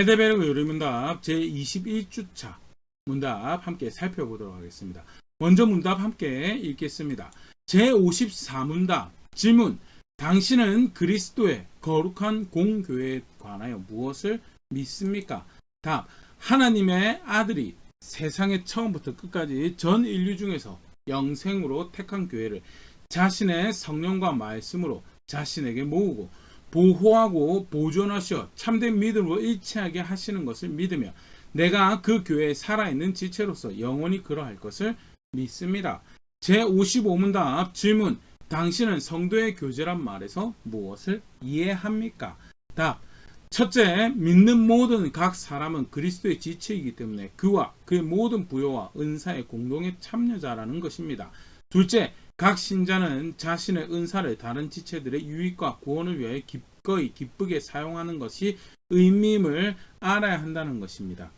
하이델베르그 요리문답 제21주차 문답 함께 살펴보도록 하겠습니다. 먼저 문답 함께 읽겠습니다. 제54문답 질문. 당신은 그리스도의 거룩한 공교회에 관하여 무엇을 믿습니까? 답. 하나님의 아들이 세상의 처음부터 끝까지 전 인류 중에서 영생으로 택한 교회를 자신의 성령과 말씀으로 자신에게 모으고 보호하고 보존하셔 참된 믿음으로 일치하게 하시는 것을 믿으며 내가 그 교회에 살아있는 지체로서 영원히 그러할 것을 믿습니다. 제55문답 질문. 당신은 성도의 교제란 말에서 무엇을 이해합니까? 답. 첫째, 믿는 모든 각 사람은 그리스도의 지체이기 때문에 그와 그의 모든 부요와 은사의 공동의 참여자라는 것입니다. 둘째, 각 신자는 자신의 은사를 다른 지체들의 유익과 구원을 위하여 기꺼이 기쁘게 사용하는 것이 의미임을 알아야 한다는 것입니다.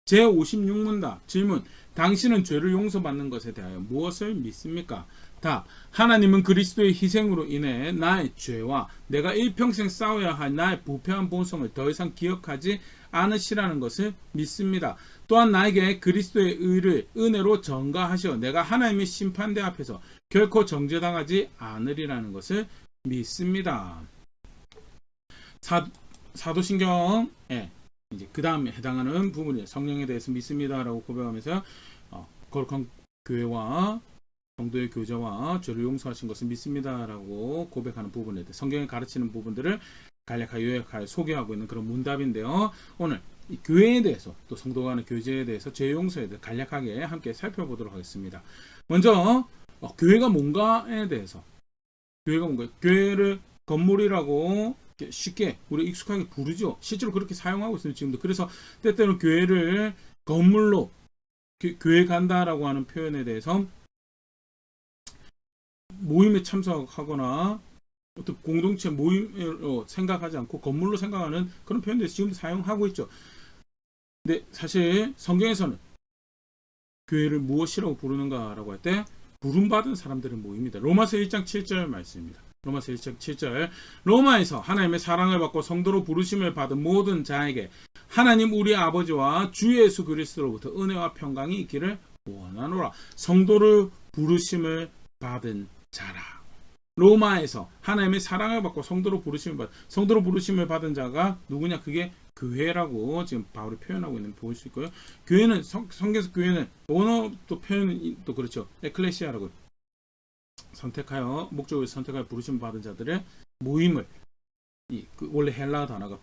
제56문답 질문. 당신은 죄를 용서받는 것에 대하여 무엇을 믿습니까? 답. 하나님은 그리스도의 희생으로 인해 나의 죄와 내가 일평생 싸워야 할 나의 부패한 본성을 더 이상 기억하지 않으시라는 것을 믿습니다. 또한 나에게 그리스도의 의를 은혜로 전가하셔 내가 하나님의 심판대 앞에서 결코 정죄당하지 않으리라는 것을 믿습니다. 사도신경에 이제 그 다음에 해당하는 부분이 성령에 대해서 믿습니다라고 고백하면서 거룩한 교회와 성도의 교제와 죄를 용서하신 것을 믿습니다라고 고백하는 부분에 대해 성경에 가르치는 부분들을 간략하게 요약하여 소개하고 있는 그런 문답인데요. 오늘 이 교회에 대해서 또 성도 간의 교제에 대해서 죄 용서에 대해 간략하게 함께 살펴보도록 하겠습니다. 먼저 교회가 뭔가에 대해서 교회가 뭔가 교회를 건물이라고 쉽게 우리 익숙하게 부르죠. 실제로 그렇게 사용하고 있습니다. 지금도. 그래서 때때로 교회를 건물로 교회 간다라고 하는 표현에 대해서 모임에 참석하거나 어떤 공동체 모임으로 생각하지 않고 건물로 생각하는 그런 표현들 지금 사용하고 있죠. 근데 사실 성경에서는 교회를 무엇이라고 부르는가라고 할 때 부름받은 사람들의 모임입니다. 로마서 1장 7절 말씀입니다. 로마서 1장 7절. 로마에서 하나님의 사랑을 받고 성도로 부르심을 받은 모든 자에게 하나님 우리 아버지와 주 예수 그리스도로부터 은혜와 평강이 있기를 원하노라. 성도를 부르심을 받은 자라. 로마에서 하나님의 사랑을 받고 성도로 부르심을 받은 자가 누구냐? 그게 교회라고 지금 바울이 표현하고 있는 거 볼 수 있고요. 교회는 성경에서 교회는 원어 또 표현은 또 그렇죠. 에클레시아라고 선택하여 목적을 선택하여 부르심을 받은 자들의 모임을 원래 헬라어 단어가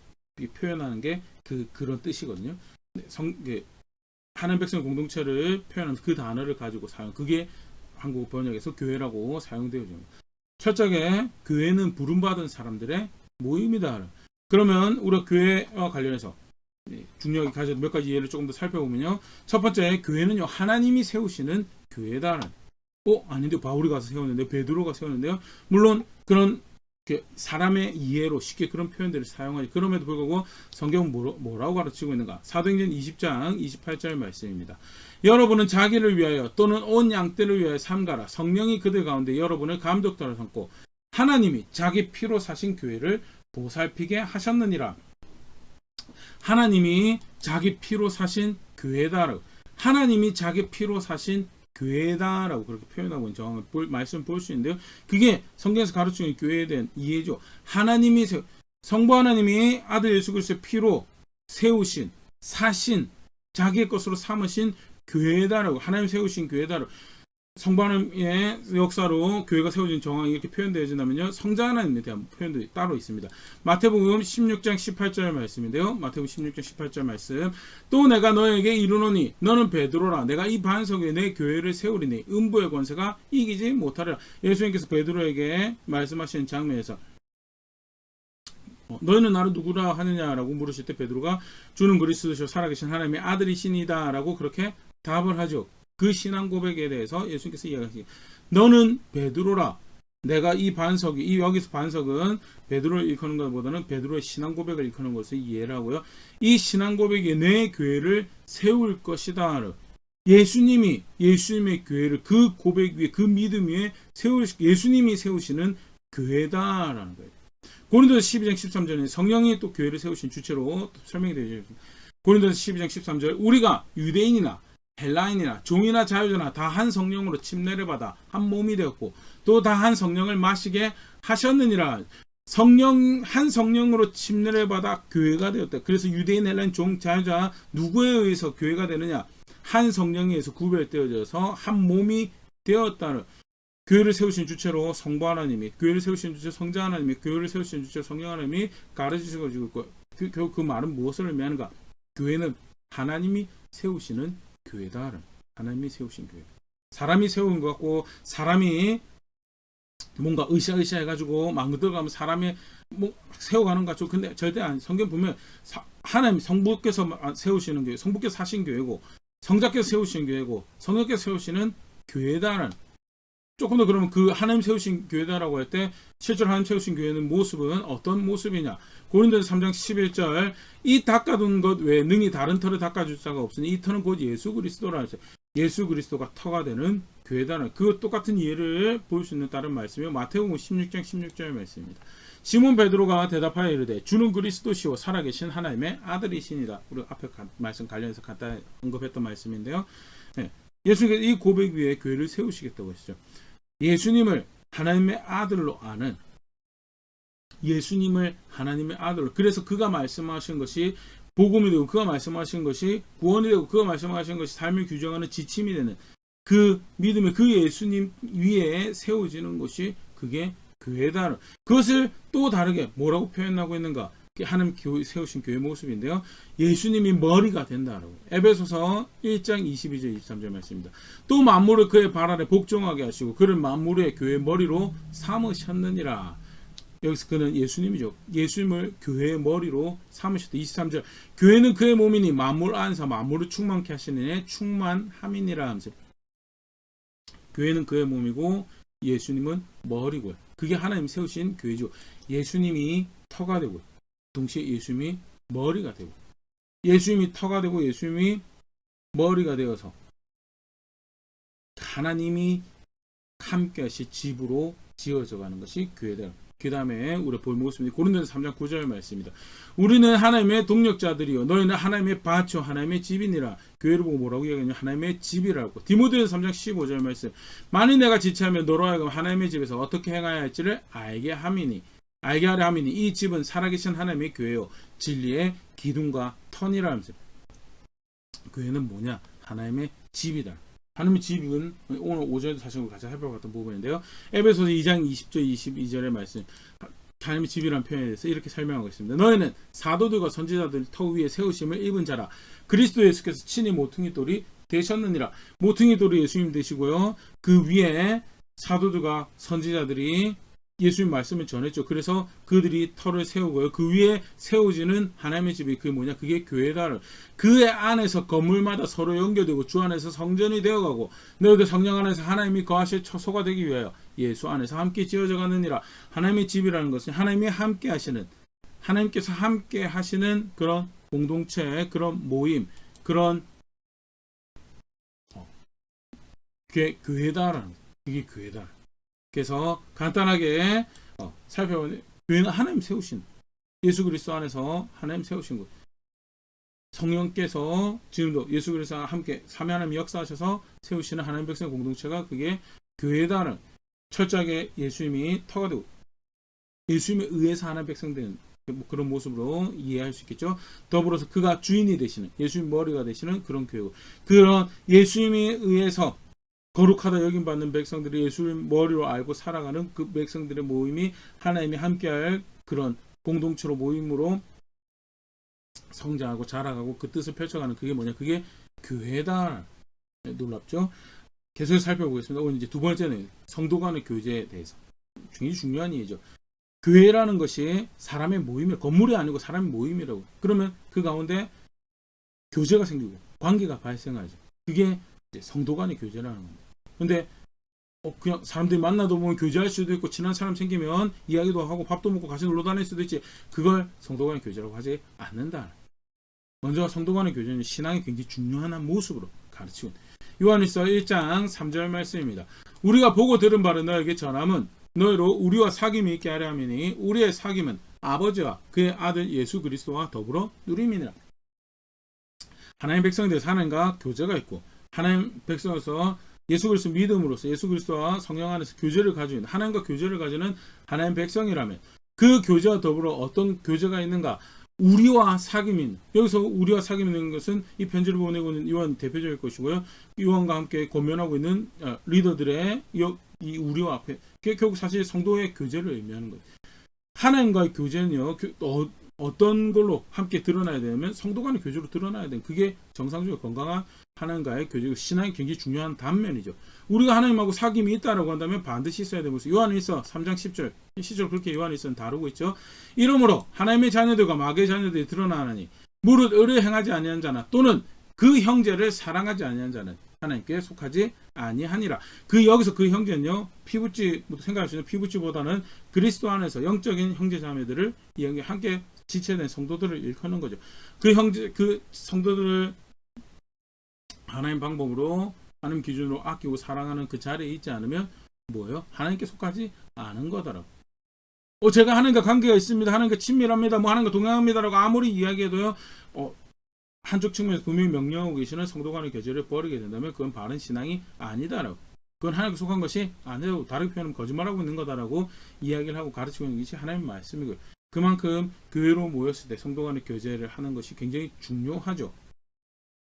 표현하는 게 그런 뜻이거든요. 하나님 백성 공동체를 표현하는 그 단어를 가지고 그게 한국 번역에서 교회라고 사용되어 있습니다. 철저하게 교회는 부름받은 사람들의 모임이다. 그러면 우리가 교회와 관련해서 중요하게 가진 몇 가지 예를 조금 더 살펴보면요. 첫 번째, 교회는요 하나님이 세우시는 교회다. 아닌데 바울이 가서 세웠는데 베드로가 세웠는데요. 물론 그런 사람의 이해로 쉽게 그런 표현들을 사용하지. 그럼에도 불구하고 성경은 뭐라고 가르치고 있는가? 사도행전 20장 28절 말씀입니다. 여러분은 자기를 위하여 또는 온 양떼를 위하여 삼가라. 성령이 그들 가운데 여러분을 감독자로 삼고 하나님이 자기 피로 사신 교회를 보살피게 하셨느니라. 하나님이 자기 피로 사신 교회다. 하나님이 자기 피로 사신 교회다라고 그렇게 표현하고 있는 정확한 말씀 볼 수 있는데요. 그게 성경에서 가르치는 교회에 대한 이해죠. 성부 하나님이 아들 예수 그리스도의 피로 세우신, 사신, 자기의 것으로 삼으신 교회다라고, 하나님 세우신 교회다라고. 성부 하나님의 역사로 교회가 세워진 정황이 이렇게 표현되어진다면요. 성자 하나님에 대한 표현도 따로 있습니다. 마태복음 16장 18절 말씀인데요. 마태복음 16장 18절 말씀. 또 내가 너에게 이르노니 너는 베드로라. 내가 이 반석 위에 내 교회를 세우리니 음부의 권세가 이기지 못하리라. 예수님께서 베드로에게 말씀하시는 장면에서 너희는 나를 누구라 하느냐라고 물으실 때 베드로가 주는 그리스도시요 살아계신 하나님의 아들이시니다 라고 그렇게 답을 하죠. 그 신앙 고백에 대해서 예수님께서 이야기하시기 너는 베드로라. 내가 여기서 반석은 베드로를 일컫는 것보다는 베드로의 신앙 고백을 일컫는 것을 이해를 하고요. 이 신앙 고백이 내 교회를 세울 것이다. 예수님의 교회를 그 고백 위에 그 믿음 위에 예수님이 세우시는 교회다라는 거예요. 고린도서 12장 13절에 성령이 또 교회를 세우신 주체로 또 설명이 되어 있습니다. 고린도서 12장 13절 우리가 유대인이나 헬라인이나 종이나 자유자나 다 한 성령으로 침례를 받아 한 몸이 되었고 또 다 한 성령을 마시게 하셨느니라. 한 성령으로 침례를 받아 교회가 되었다. 그래서 유대인, 헬라인, 종, 자유자 누구에 의해서 교회가 되느냐? 한 성령에 의해서 구별되어져서 한 몸이 되었다는. 교회를 세우신 주체로 성부 하나님이, 교회를 세우신 주체 성자 하나님이, 교회를 세우신 주체 성령 하나님이 가르치시고 있고, 그 말은 무엇을 의미하는가? 교회는 하나님이 세우시는 교회다. 하나님이 세우신 교회. 사람이 세운 것 같고 사람이 뭔가 으쌰으쌰 해가지고 만들어가면 사람이 뭐 세워가는 것 같죠. 근데 절대 아니. 성경 보면 하나님 성부께서 세우시는 교회, 성부께서 하신 교회고 성자께서 세우신 교회고 성령께서 세우시는 교회다는. 조금 더 그러면 그 하나님 세우신 교회다라고 할 때 실제로 하나님 세우신 교회는 모습은 어떤 모습이냐? 고린도서 3장 11절 이 닦아둔 것 외에 능히 다른 터를 닦아줄 자가 없으니 이 터는 곧 예수 그리스도라 했어요. 예수 그리스도가 터가 되는 교회다는 그 똑같은 예를 볼 수 있는 다른 말씀이요. 마태복음 16장 16절 말씀입니다. 시몬 베드로가 대답하여 이르되 주는 그리스도시요 살아계신 하나님의 아들이시니라. 우리 앞에 말씀 관련해서 간단히 언급했던 말씀인데요. 네. 예수님께서 이 고백 위에 교회를 세우시겠다고 했죠. 예수님을 하나님의 아들로 아는, 예수님을 하나님의 아들로, 그래서 그가 말씀하신 것이 복음이 되고 그가 말씀하신 것이 구원이 되고 그가 말씀하신 것이 삶을 규정하는 지침이 되는 그 믿음의 그 예수님 위에 세워지는 것이 그게 교회다. 그것을 또 다르게 뭐라고 표현하고 있는가? 하나님 세우신 교회 모습인데요. 예수님이 머리가 된다라고. 에베소서 1장 22절 23절 말씀입니다. 또 만물을 그의 발 아래 복종하게 하시고 그를 만물의 교회 머리로 삼으셨느니라. 여기서 그는 예수님이죠. 예수님을 교회의 머리로 삼으셨다. 23절 교회는 그의 몸이니 만물 안에서 만물을 충만케 하시는 애 충만함이니라 하면서 교회는 그의 몸이고 예수님은 머리고요. 그게 하나님 세우신 교회죠. 예수님이 터가 되고 동시에 예수님이 머리가 되고 예수님이 터가 되고 예수님이 머리가 되어서 하나님이 함께 하실 집으로 지어져 가는 것이 교회다. 그 다음에 우리 볼 모습이 고린도서 3장 9절 말씀입니다. 우리는 하나님의 동력자들이요 너희는 하나님의 밭이요 하나님의 집이니라. 교회를 보고 뭐라고 이야기하냐? 하나님의 집이라고. 디모데후서 3장 15절 말씀. 만일 내가 지체하면 너로 하여금 하나님의 집에서 어떻게 행하여야 할지를 알게 하려 함이니 이 집은 살아계신 하나님의 교회요 진리의 기둥과 터니라 하면서 교회는 뭐냐? 하나님의 집이다. 하나님의 집은 오늘 5절에도 다시 한번 같이 살펴봤던 부분인데요. 에베소서 2장 20절 22절의 말씀 하나님의 집이라는 표현에 대해서 이렇게 설명하고 있습니다. 너희는 사도들과 선지자들 터 위에 세우심을 입은 자라. 그리스도 예수께서 친히 모퉁이 돌이 되셨느니라. 모퉁이 돌이 예수님 되시고요. 그 위에 사도들과 선지자들이 예수님 말씀을 전했죠. 그래서 그들이 터를 세우고요. 그 위에 세워지는 하나님의 집이 그게 뭐냐? 그게 교회다. 그 안에서 건물마다 서로 연결되고 주 안에서 성전이 되어가고 너희들 성령 안에서 하나님이 거하실 처소가 되기 위하여 예수 안에서 함께 지어져 가느니라. 하나님의 집이라는 것은 하나님이 함께 하시는, 하나님께서 함께 하시는 그런 공동체, 그런 모임, 그런 그게 교회다라는 거예요. 그게 교회다. 그래서 간단하게 살펴보면 교회는 하나님 세우신 예수 그리스도 안에서 하나님 세우신 것. 성령께서 지금도 예수 그리스도와 함께 삼위 하나님 역사하셔서 세우시는 하나님 백성 공동체가 그게 교회다는 철저하게 예수님이 터가 되고 예수님에 의해서 하나님 백성 되는 그런 모습으로 이해할 수 있겠죠. 더불어서 그가 주인이 되시는 예수님 머리가 되시는 그런 교회고 그런 예수님에 의해서 거룩하다 여김받는 백성들이 예수님 머리로 알고 살아가는 그 백성들의 모임이 하나님이 함께할 그런 공동체로 모임으로 성장하고 자라가고 그 뜻을 펼쳐가는 그게 뭐냐? 그게 교회다. 놀랍죠? 계속 살펴보겠습니다. 오늘 이제 두 번째는 성도 간의 교제에 대해서 굉장히 중요한 얘기죠. 교회라는 것이 사람의 모임이 건물이 아니고 사람의 모임이라고. 그러면 그 가운데 교제가 생기고 관계가 발생하죠. 그게 이제 성도 간의 교제라는 겁니다. 근데 그냥 사람들이 만나도 보면 교제할 수도 있고 친한 사람 생기면 이야기도 하고 밥도 먹고 같이 놀러 다닐 수도 있지 그걸 성도 간의 교제라고 하지 않는다. 먼저 성도 간의 교제는 신앙의 굉장히 중요한 모습으로 가르치고 요한일서 1장 3절 말씀입니다. 우리가 보고 들은 바를 너에게 전함은 너희로 우리와 사귐이 있게 하려 함이니 우리의 사귐은 아버지와 그의 아들 예수 그리스도와 더불어 누림이니라. 하나님 백성들에서 하나님과 교제가 있고 하나님 백성에서 예수 그리스도 믿음으로써 예수 그리스도와 성령 안에서 교제를 가지고 있는 하나님과 교제를 가지는 하나님 백성이라면 그 교제와 더불어 어떤 교제가 있는가? 우리와 사귐인 여기서 우리와 사귐이 있는 것은 이 편지를 보내고 있는 요한 대표적일 것이고요. 요한과 함께 권면하고 있는 리더들의 이 우리와 앞에 결국 사실 성도의 교제를 의미하는 거예요. 하나님과의 교제는요. 어떤 걸로 함께 드러나야 되냐면 성도 간의 교제로 드러나야 되는 그게 정상적이고 건강한 하나님과의 교제고 신앙이 굉장히 중요한 단면이죠. 우리가 하나님하고 사귐이 있다라고 한다면 반드시 있어야 되고 요한일서 3장 10절 시절 그렇게 요한일서는 다루고 있죠. 이러므로 하나님의 자녀들과 마귀의 자녀들이 드러나나니 무릇 의를 행하지 아니한 자나 또는 그 형제를 사랑하지 아니한 자는 하나님께 속하지 아니하니라. 여기서 그 형제는요 피부치 생각할 수 있는 피부치보다는 그리스도 안에서 영적인 형제 자매들을 이 함께 지체된 성도들을 일컫는 거죠. 그 성도들을 하나님 방법으로 하나님 기준으로 아끼고 사랑하는 그 자리에 있지 않으면 뭐예요? 하나님께 속하지 않은 거더라고. 제가 하나님과 관계가 있습니다. 하나님과 친밀합니다. 하나님과 동행합니다라고 아무리 이야기해도요. 한쪽 측면에서 분명히 명령하고 계시는 성도 간의 교제를 버리게 된다면 그건 바른 신앙이 아니다라고. 그건 하나님께 속한 것이 아니라고 다르게 표현하면 거짓말하고 있는 거다라고 이야기를 하고 가르치고 있는 것이 하나님의 말씀이고요. 그만큼 교회로 모였을 때 성도 간의 교제를 하는 것이 굉장히 중요하죠.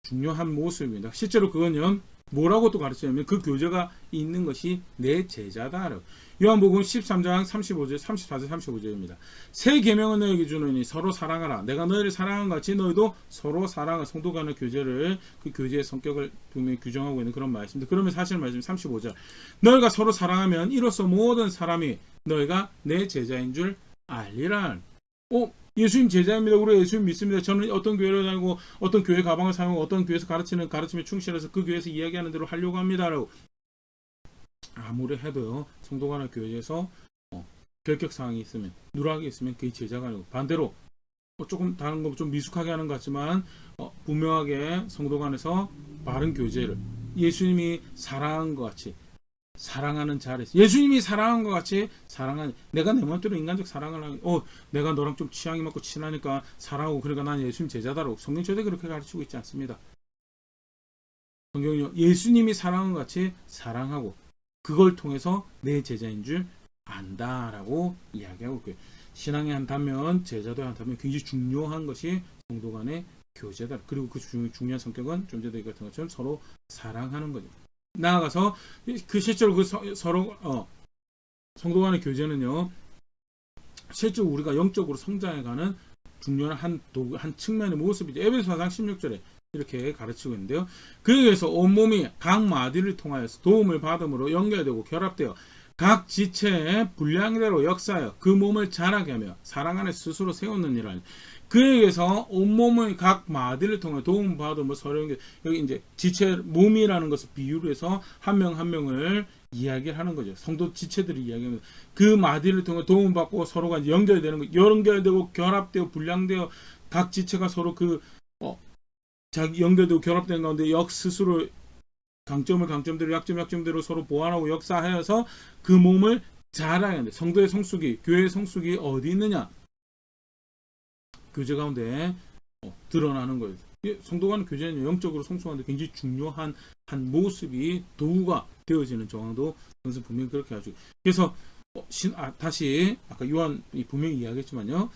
중요한 모습입니다. 실제로 그건요. 뭐라고 또 가르치냐면 그 교제가 있는 것이 내 제자다. 요한복음 13장 35절, 34절, 35절입니다. 새 계명은 너에게 주노니 서로 사랑하라. 내가 너희를 사랑한 것 같이 너희도 서로 사랑하라. 성도 간의 교제를 그 교제의 성격을 분명히 규정하고 있는 그런 말씀인데 그러면 사실 말씀 35절. 너희가 서로 사랑하면 이로써 모든 사람이 너희가 내 제자인 줄 알리라. 예수님 제자입니다. 우리 예수님 믿습니다. 저는 어떤 교회를 다니고 어떤 교회 가방을 사용하고 어떤 교회에서 가르치는 가르침에 충실해서 그 교회에서 이야기하는 대로 하려고 합니다라고 아무리 해도요. 성도 간의 교회에서 결격사항이 있으면 누락이 있으면 그게 제자가 아니고 반대로 조금 다른 거 좀 미숙하게 하는 것 같지만 분명하게 성도 간에서 바른 교제를 예수님이 사랑한 것 같이 사랑하는 자리에서 예수님이 사랑한 것 같이 사랑하는 내가 내 멋대로 인간적 사랑을 하는 내가 너랑 좀 취향이 맞고 친하니까 사랑하고 그러니까 난 예수님 제자다라고 성경 절대 그렇게 가르치고 있지 않습니다. 성경은요 예수님이 사랑한 것 같이 사랑하고 그걸 통해서 내 제자인 줄 안다라고 이야기하고 있고요. 신앙의 한 단면 제자도 한 단면 굉장히 중요한 것이 성도 간의 교제다. 그리고 그 중요한 성격은 좀 전에 얘기했던 것처럼 서로 사랑하는 거죠. 나아가서 그 실제로 서로 성도 간의 교제는요 실제로 우리가 영적으로 성장해가는 중요한 한 측면의 모습이죠. 에베소 4장 16절에 이렇게 가르치고 있는데요. 그에 의해서 온몸이 각 마디를 통하여서 도움을 받음으로 연결되고 결합되어 각 지체의 분량대로 역사하여 그 몸을 자라게 하며 사랑 안에 스스로 세우느니라. 그에 의해서 온몸의 각 마디를 통해 도움을 받음으로 서로 연결. 여기 이제 지체 몸이라는 것을 비유로 해서 한 명 한 명을 이야기를 하는 거죠. 성도 지체들이 이야기합니다. 그 마디를 통해 도움을 받고 서로가 연결되는 거, 연결되고 결합되어 분량되어 각 지체가 서로 자기 연결되고 결합된 가운데 스스로 강점대로 약점대로 서로 보완하고 역사하여서 그 몸을 자라야 하는데 성도의 성숙이 교회의 성숙이 어디 있느냐? 교제 가운데 드러나는 거예요. 성도 간의 교제는 영적으로 성숙하는데 굉장히 중요한 한 모습이 도구가 되어지는 정황도 그것은 분명히 그렇게 하죠. 그래서 다시 아까 요한이 분명히 이야기했지만요.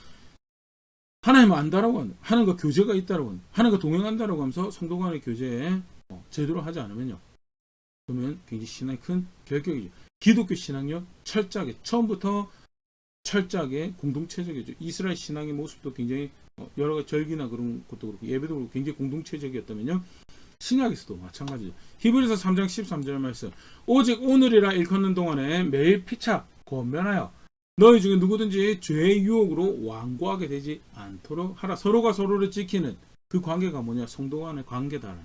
하나님을 안다라고 하는 하나님과 교제가 있다라고 하는 하나님과 동행한다라고 하면서 성도 간의 교제에 제대로 하지 않으면요. 그러면 굉장히 신앙이 큰 결격이죠. 기독교 신앙요 철저하게 처음부터 철저하게 공동체적이죠. 이스라엘 신앙의 모습도 굉장히 여러 가지 절기나 그런 것도 그렇고 예배도 그렇고 굉장히 공동체적이었다면요. 신약에서도 마찬가지죠. 히브리서 3장 13절 말씀 오직 오늘이라 일컫는 동안에 매일 피차 권면하여 너희 중에 누구든지 죄의 유혹으로 완고하게 되지 않도록 하라. 서로가 서로를 지키는 그 관계가 뭐냐? 성도 간의 관계다.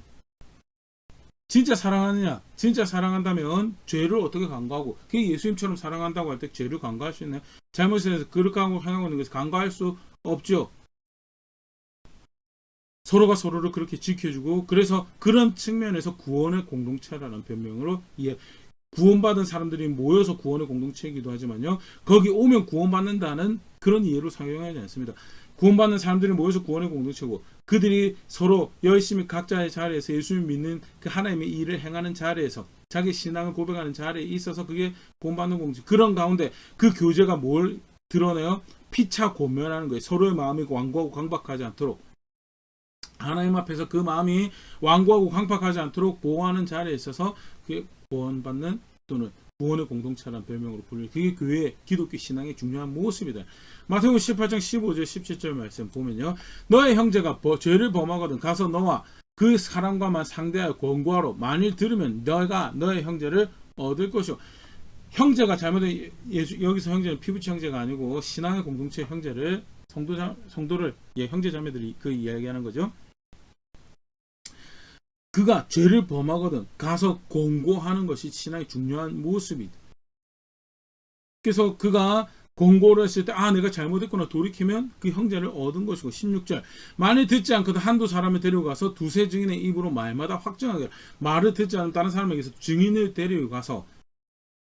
진짜 사랑하느냐? 진짜 사랑한다면 죄를 어떻게 간과하고 그게 예수님처럼 사랑한다고 할 때 죄를 간과할 수 있나요? 잘못해서 그렇게 하고 행하고 있는 것을 간과할 수 없죠. 서로가 서로를 그렇게 지켜주고 그래서 그런 측면에서 구원의 공동체라는 변명으로 구원받은 사람들이 모여서 구원의 공동체이기도 하지만요. 거기 오면 구원받는다는 그런 이해로 사용하지 않습니다. 구원받는 사람들이 모여서 구원의 공동체고 그들이 서로 열심히 각자의 자리에서 예수님 믿는 그 하나님의 일을 행하는 자리에서 자기 신앙을 고백하는 자리에 있어서 그게 구원받는 공동체. 그런 가운데 그 교제가 뭘 드러내요? 피차 권면하는 거예요. 서로의 마음이 완고하고 강박하지 않도록 하나님 앞에서 그 마음이 완고하고 강박하지 않도록 보호하는 자리에 있어서 그게 구원받는 또는 구원의 공동체라는 별명으로 불리는 그게 교회 기독교 신앙의 중요한 모습이다. 마태복음 18장 15절 17절 말씀 보면요. 너의 형제가 죄를 범하거든 가서 너와 그 사람과만 상대하여 권고하러 만일 들으면 너가 너의 형제를 얻을 것이요. 형제가 잘못된 여기서 형제는 피부치 형제가 아니고 신앙의 공동체 형제를 성도를 형제 자매들이 그 이야기하는 거죠. 그가 죄를 범하거든 가서 권고하는 것이 신앙의 중요한 모습이다. 그래서 그가 권고를 했을 때 내가 잘못했구나 돌이키면 그 형제를 얻은 것이고 16절 만일 듣지 않거든 한두 사람을 데려가서 두세 증인의 입으로 말마다 확증하게 말을 듣지 않은 다른 사람에게서 증인을 데려가서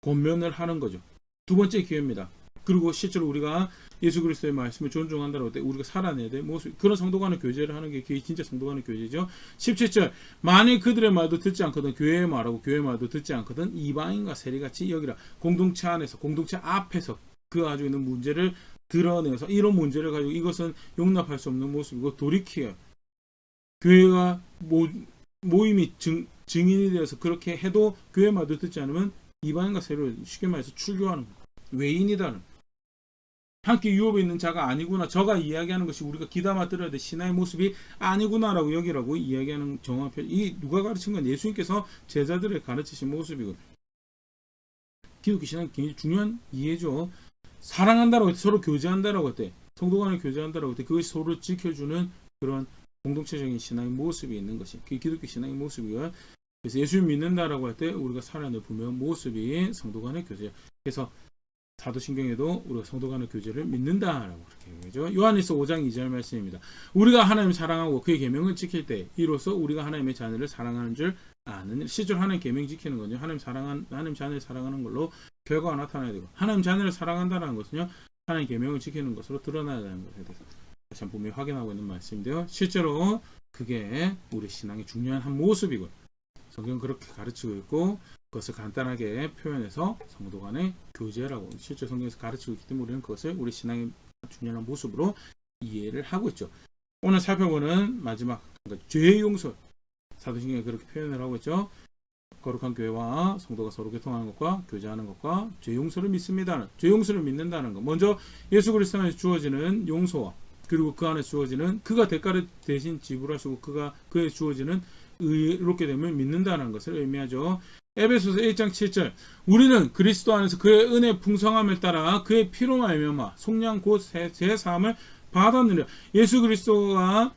권면을 하는 거죠. 두 번째 기회입니다. 그리고 실제로 우리가 예수 그리스도의 말씀을 존중한다고 할 때 우리가 살아내야 될 모습 그런 성도 간의 교제를 하는 게 그게 진짜 성도 간의 교제죠. 17절 만일 그들의 말도 듣지 않거든 교회의 말하고 교회의 말도 듣지 않거든 이방인과 세리같이 여기라. 공동체 안에서 공동체 앞에서 그 가지고 있는 문제를 드러내서 이런 문제를 가지고 이것은 용납할 수 없는 모습이고 돌이키어 교회가 모임이 증인이 되어서 그렇게 해도 교회의 말도 듣지 않으면 이방인과 세리를 쉽게 말해서 출교하는 거예요. 외인이다는 함께 유업에 있는 자가 아니구나. 저가 이야기하는 것이 우리가 귀담아 들어야 될 신앙의 모습이 아니구나라고 여기라고 이야기하는 정확한 표현. 이 누가 가르친 건 예수님께서 제자들을 가르치신 모습이고 기독교 신앙 굉장히 중요한 이해죠. 사랑한다라고 할 때 서로 교제한다라고 할 때 성도 간에 교제한다라고 할 때 그것이 서로 지켜주는 그런 공동체적인 신앙의 모습이 있는 것이 그게 기독교 신앙의 모습이고요. 그래서 예수를 믿는다라고 할 때 우리가 살아내 보면 모습이 성도 간의 교제예요. 그래서 사도신경에도 우리가 성도 간의 교제를 믿는다라고 그렇게 얘기하죠. 요한일서 5장 2절 말씀입니다. 우리가 하나님을 사랑하고 그의 계명을 지킬 때 이로써 우리가 하나님의 자녀를 사랑하는 줄 아는 실제로 하나님 계명 지키는 건요. 하나님 자녀를 사랑하는 걸로 결과가 나타나야 되고 하나님 자녀를 사랑한다는 것은요. 하나님 계명을 지키는 것으로 드러나야 되는 것에 대해서 다시 한번 분명히 확인하고 있는 말씀인데요. 실제로 그게 우리 신앙의 중요한 한 모습이고 성경은 그렇게 가르치고 있고 그것을 간단하게 표현해서 성도 간의 교제라고 실제 성경에서 가르치고 있기 때문에 우리는 그것을 우리 신앙의 중요한 모습으로 이해를 하고 있죠. 오늘 살펴보는 마지막 죄의 용서 사도신경에 그렇게 표현을 하고 있죠. 거룩한 교회와 성도가 서로 교통하는 것과 교제하는 것과 죄 용서를 믿습니다. 죄 용서를 믿는다는 것. 먼저 예수 그리스도 안에서 주어지는 용서와 그리고 그 안에 주어지는 그가 대가를 대신 지불하시고 그에 주어지는 의롭게 되면 믿는다는 것을 의미하죠. 에베소서 1장 7절 우리는 그리스도 안에서 그의 은혜 풍성함을 따라 그의 피로 말미암아 속량 곧 제 사함을 받았느니라. 예수 그리스도가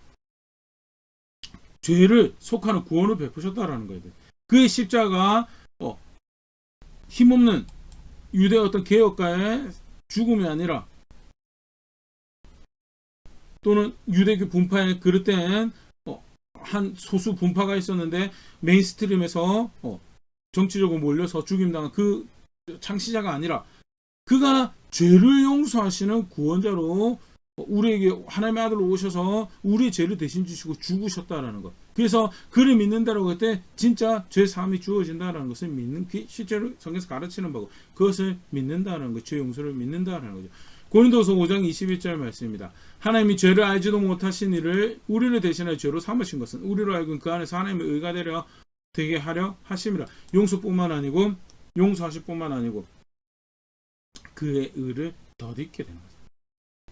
죄를 속하는 구원을 베푸셨다라는 거예요. 그의 십자가 힘없는 유대 어떤 개혁가의 죽음이 아니라 또는 유대교 분파에 그릇된 한 소수 분파가 있었는데 메인스트림에서 정치적으로 몰려서 죽임당한 그 창시자가 아니라 그가 죄를 용서하시는 구원자로 우리에게 하나님의 아들로 오셔서 우리의 죄를 대신 지시고 죽으셨다라는 것. 그래서 그를 믿는다라고 할 때 진짜 죄 사함이 주어진다라는 것을 믿는 실제로 성경에서 가르치는 바고 그것을 믿는다라는 것, 죄 용서를 믿는다라는 거죠. 고린도서 5장 21절 말씀입니다. 하나님이 죄를 알지도 못하신 이를 우리를 대신하여 죄로 삼으신 것은 우리로 하여금 그 안에서 하나님의 의가 되게 하려 하심이라. 용서뿐만 아니고 용서하실 뿐만 아니고 그의 의를 덧입게 되는 거죠.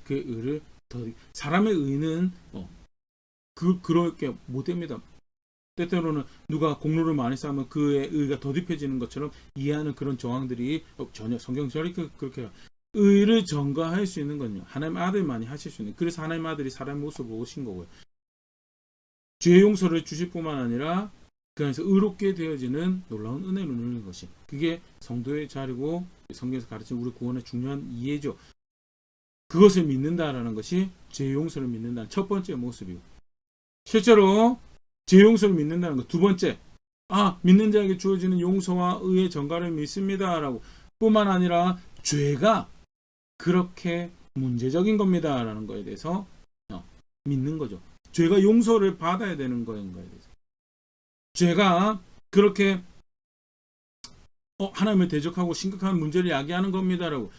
그의 의를 사람의 의는 그렇게 못됩니다. 때때로는 누가 공로를 많이 쌓으면 그의 의가 덧입혀지는 것처럼 이해하는 그런 정황들이 전혀 성경절이 그렇게 의를 전가할 수 있는 건요. 하나님 아들만이 하실 수 있는. 그래서 하나님 아들이 사람 모습으로 오신 거고요. 죄 용서를 주실 뿐만 아니라 그 안에서 의롭게 되어지는 놀라운 은혜를 누리는 것이 그게 성도의 자리고 성경에서 가르친 우리 구원의 중요한 이해죠. 그것을 믿는다라는 것이 죄 용서를 믿는다는 첫 번째 모습이고 실제로 죄 용서를 믿는다는 것 두 번째 믿는 자에게 주어지는 용서와 의의 전가를 믿습니다라고 뿐만 아니라 죄가 그렇게 문제적인 겁니다라는 거에 대해서 믿는 거죠. 죄가 용서를 받아야 되는 거인 거에 대해서. 죄가 그렇게 하나님을 대적하고 심각한 문제를 야기하는 겁니다라고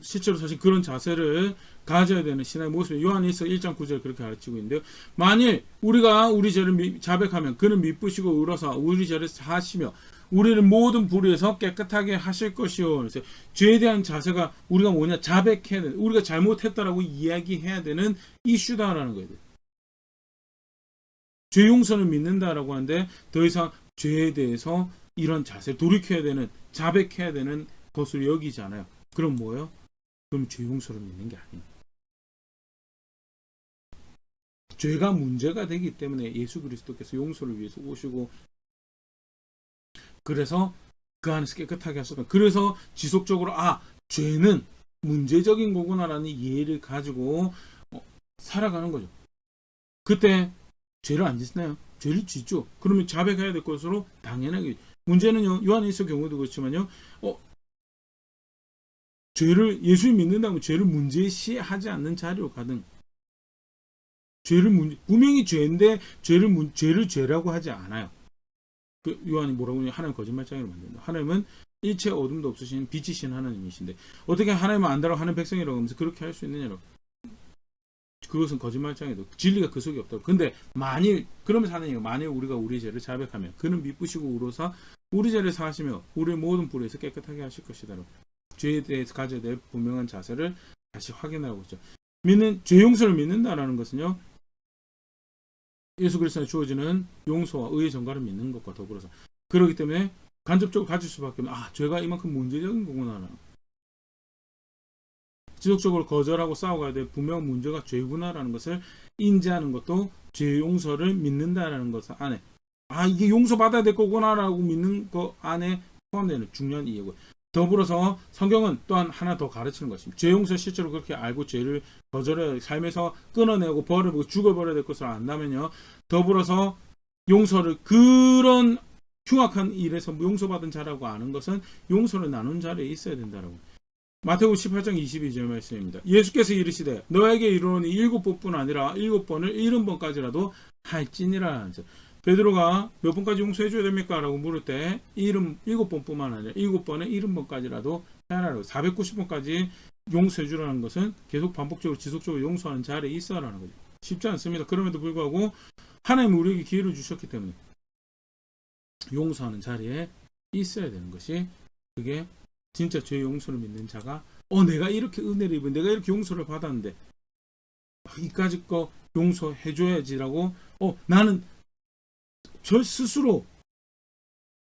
실제로 사실 그런 자세를 가져야 되는 신앙의 모습이 요한일서 1장 9절 그렇게 가르치고 있는데요. 만일 우리가 우리 죄를 자백하면 그는 미쁘시고 의로사 우리 죄를 사하시며 우리를 모든 불의에서 깨끗하게 하실 것이요. 그래서 죄에 대한 자세가 우리가 뭐냐 자백해야 되는, 우리가 잘못했다라고 이야기해야 되는 이슈다라는 거예요. 죄 용서를 믿는다라고 하는데 더 이상 죄에 대해서 이런 자세를 돌이켜야 되는, 자백해야 되는 것으로 여기지 않아요. 그럼 뭐예요? 그럼 죄 용서를 믿는 게 아닙니다. 죄가 문제가 되기 때문에 예수 그리스도께서 용서를 위해서 오시고, 그래서 그 안에서 깨끗하게 하셨다. 그래서 지속적으로 죄는 문제적인 거구나라는 이해를 가지고 살아가는 거죠. 그때 죄를 안 짓나요? 죄를 짓죠. 그러면 자백해야 될 것으로 당연하게. 문제는요, 요한일서 경우도 그렇지만요, 죄를 예수를 믿는다면 죄를 문제시하지 않는 자리로 가든, 분명히 죄인데 죄를 죄라고 하지 않아요. 그 요한이 뭐라고 하냐, 하나님 거짓말장애로 만든다. 하나님은 일체 어둠도 없으신 빛이신 하나님이신데 어떻게 하나님을 안다라고 하는 백성이라고 하면서 그렇게 할 수 있느냐고. 그것은 거짓말장애도 진리가 그 속에 없다고. 근데 그러면서 하나님이 만일 우리가 우리 죄를 자백하면 그는 미쁘시고 의로사 우리 죄를 사하시며 우리의 모든 불의에서 깨끗하게 하실 것이다. 죄에 대해서 가져야 될 분명한 자세를 다시 확인하고 있죠. 죄 용서를 믿는다라는 것은요, 예수 그리스도에 주어지는 용서와 의의 전가를 믿는 것과 더불어서, 그렇기 때문에 간접적으로 가질 수밖에 없는, 죄가 이만큼 문제적인 거구나, 지속적으로 거절하고 싸워가야 될 분명한 문제가 죄구나라는 것을 인지하는 것도 죄 용서를 믿는다라는 것 안에, 이게 용서받아야 될 거구나라고 믿는 것 안에 포함되는 중요한 이해고, 더불어서 성경은 또한 하나 더 가르치는 것입니다. 죄 용서 실제로 그렇게 알고 죄를 거절해 삶에서 끊어내고 버리고 죽어버려야 될 것을 안다면요, 더불어서 용서를, 그런 흉악한 일에서 용서받은 자라고 아는 것은 용서를 나눈 자리에 있어야 된다라고. 마태복음 18장 22절 말씀입니다. 예수께서 이르시되 너에게 이르노니 7번뿐 아니라 7번을 70번까지라도 할지니라. 베드로가 몇 번까지 용서해 줘야 됩니까? 라고 물을 때 7번뿐만 아니라 7번에 70번까지라도 해라라고. 490번까지 용서해 주라는 것은 계속 반복적으로 지속적으로 용서하는 자리에 있어라는 거죠. 쉽지 않습니다. 그럼에도 불구하고 하나님은 우리에게 기회를 주셨기 때문에 용서하는 자리에 있어야 되는 것이, 그게 진짜 죄의 용서를 믿는 자가 내가 이렇게 은혜를 입은, 내가 이렇게 용서를 받았는데 이까짓 거 용서해 줘야지라고 나는 저 스스로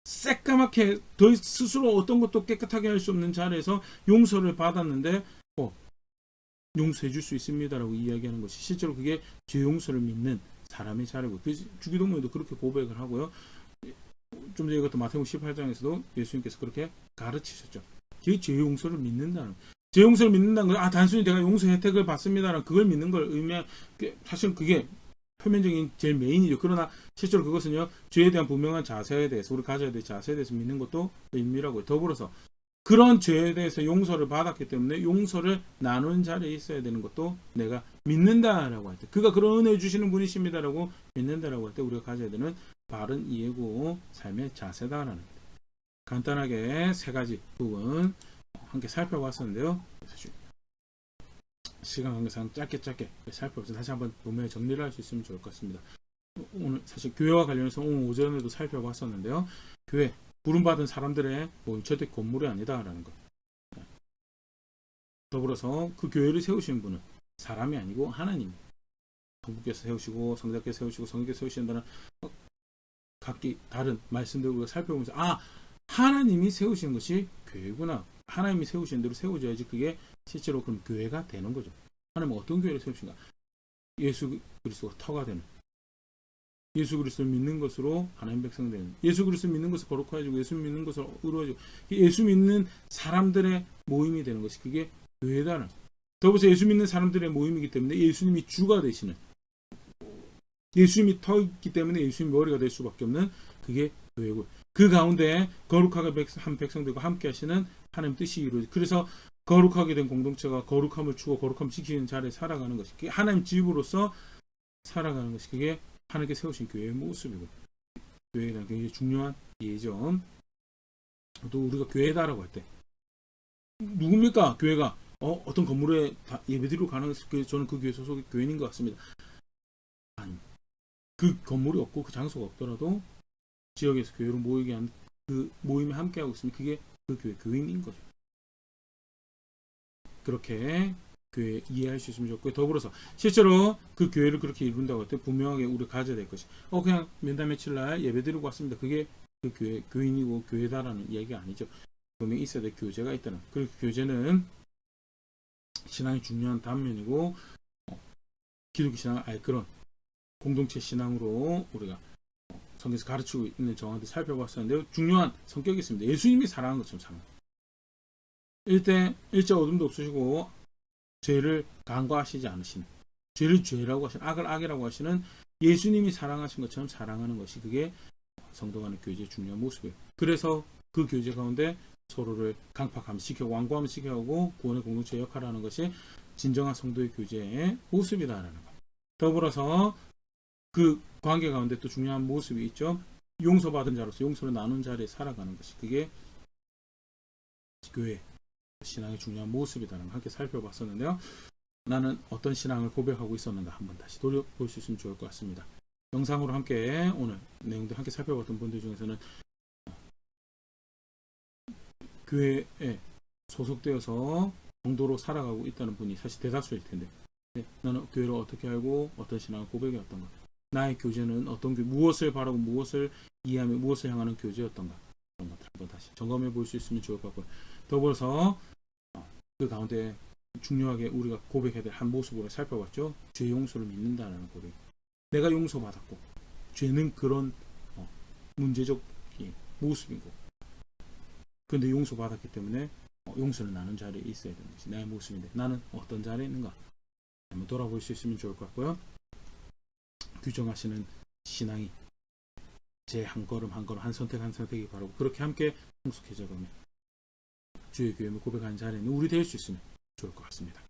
새까맣게 더 스스로 어떤 것도 깨끗하게 할 수 없는 자리에서 용서를 받았는데 용서해 줄 수 있습니다라고 이야기하는 것이, 실제로 그게 죄 용서를 믿는 사람의 자리고, 주기도문에도 그렇게 고백을 하고요. 좀 전에 이것도 마태복음 18장에서도 예수님께서 그렇게 가르치셨죠. 그게 죄 용서를 믿는다는, 죄 용서를 믿는다는 건 단순히 내가 용서 혜택을 받습니다라는 그걸 믿는 걸 의미한, 사실 그게 표면적인 제일 메인이죠. 그러나 실제로 그것은요, 죄에 대한 분명한 자세에 대해서, 우리 가져야 될 자세에 대해서 믿는 것도 의미라고요. 더불어서 그런 죄에 대해서 용서를 받았기 때문에 용서를 나누는 자리에 있어야 되는 것도 내가 믿는다라고 할 때, 그가 그런 은혜 주시는 분이십니다라고 믿는다라고 할 때 우리가 가져야 되는 바른 이해고 삶의 자세다라는 것. 간단하게 세 가지 부분 함께 살펴봤었는데요. 시간 관계상 짧게 살펴보면서 다시 한번 몸에 정리를 할 수 있으면 좋을 것 같습니다. 오늘 사실 교회와 관련해서 오늘 오전에도 살펴봤었는데요. 교회, 부름받은 사람들의 일체적 건물이 아니다라는 것. 더불어서 그 교회를 세우신 분은 사람이 아니고 하나님, 성부께서 세우시고 성자께서 세우시고 성령께서 세우신다는 각기 다른 말씀들을 우리가 살펴보면서 하나님이 세우신 것이 교회구나. 하나님이 세우신 대로 세워져야지 그게 실제로 그럼 교회가 되는 거죠. 하나님은 어떤 교회를 세우신가? 예수 그리스도가 터가 되는, 예수 그리스도를 믿는 것으로 하나님 백성 되는, 예수 그리스도를 믿는 것을 거룩해지고 예수 믿는 것을 의로워지고 예수 믿는 사람들의 모임이 되는 것이 그게 교회다는. 더불어서 예수 믿는 사람들의 모임이기 때문에 예수님이 주가 되시는, 예수님이 터있기 때문에 예수님이 머리가 될 수밖에 없는, 그게 교회고 그 가운데 거룩하게 한 백성들과 함께 하시는 하나님 뜻이 이루어져. 그래서 거룩하게 된 공동체가 거룩함을 추고 거룩함을 지키는 자리에 살아가는 것이 그게 하나님 집으로서 살아가는 것이 그게 하나님께 세우신 교회의 모습이고 교회에 대한 굉장히 중요한 예죠. 또 우리가 교회다라고 할 때 누굽니까? 교회가 어떤 건물에 예배드리러 가는 저는 그 교회 소속의 교인인 것 같습니다. 아니, 그 건물이 없고 그 장소가 없더라도 지역에서 교회로 모이게 한 그 모임에 함께하고 있으면 그게 그 교회 교인인 거죠. 그렇게 교회 이해할 수 있으면 좋고요. 더불어서 실제로 그 교회를 그렇게 이룬다고 할 때 분명하게 우리가 가져야 될 것이 그냥 몇달 며칠 날 예배 드리고 왔습니다. 그게 그 교회 교인이고 교회다라는 이야기가 아니죠. 분명히 있어야 될 교제가 있다는. 그 교제는 신앙의 중요한 단면이고 기독교 신앙을 알 그런 공동체 신앙으로 우리가 성경에서 가르치고 있는 정황들 살펴봤었는데요. 중요한 성격이 있습니다. 예수님이 사랑한 것처럼 사랑. 일자 어둠도 없으시고 죄를 간과하시지 않으시는 죄를 죄라고 하시는 악을 악이라고 하시는 예수님이 사랑하신 것처럼 사랑하는 것이 그게 성도 간의 교제의 중요한 모습이에요. 그래서 그 교제 가운데 서로를 강팍하며 지켜고 완고하며 지켜오고 구원의 공동체 역할을 하는 것이 진정한 성도의 교제의 모습이다라는 것. 더불어서 그 관계 가운데 또 중요한 모습이 있죠. 용서받은 자로서 용서를 나눈 자리에 살아가는 것이 그게 교회 신앙의 중요한 모습이다라는 걸 함께 살펴봤었는데요. 나는 어떤 신앙을 고백하고 있었는가 한번 다시 돌려볼 수 있으면 좋을 것 같습니다. 영상으로 함께 오늘 내용들 함께 살펴봤던 분들 중에서는 교회에 소속되어서 정도로 살아가고 있다는 분이 사실 대다수일 텐데 나는 교회를 어떻게 알고 어떤 신앙을 고백해왔던가 나의 교제는 어떤 무엇을 바라고 무엇을 이해하며 무엇을 향하는 교제였던가 그런 것들 한번 다시 점검해 볼 수 있으면 좋을 것 같고요. 더불어서 그 가운데 중요하게 우리가 고백해야 될 한 모습으로 살펴봤죠. 죄 용서를 믿는다는 고백. 내가 용서받았고 죄는 그런 문제적 모습이고 그런데 용서받았기 때문에 용서를 나눈 자리에 있어야 되는 것이 나의 모습인데 나는 어떤 자리에 있는가 한번 돌아볼 수 있으면 좋을 것 같고요. 규정하시는 신앙이 제 한 걸음 한 걸음 한 선택 한 선택이 바라고 그렇게 함께 성숙해져가며 주의 교회를 고백하는 자리에는 우리 될 수 있으면 좋을 것 같습니다.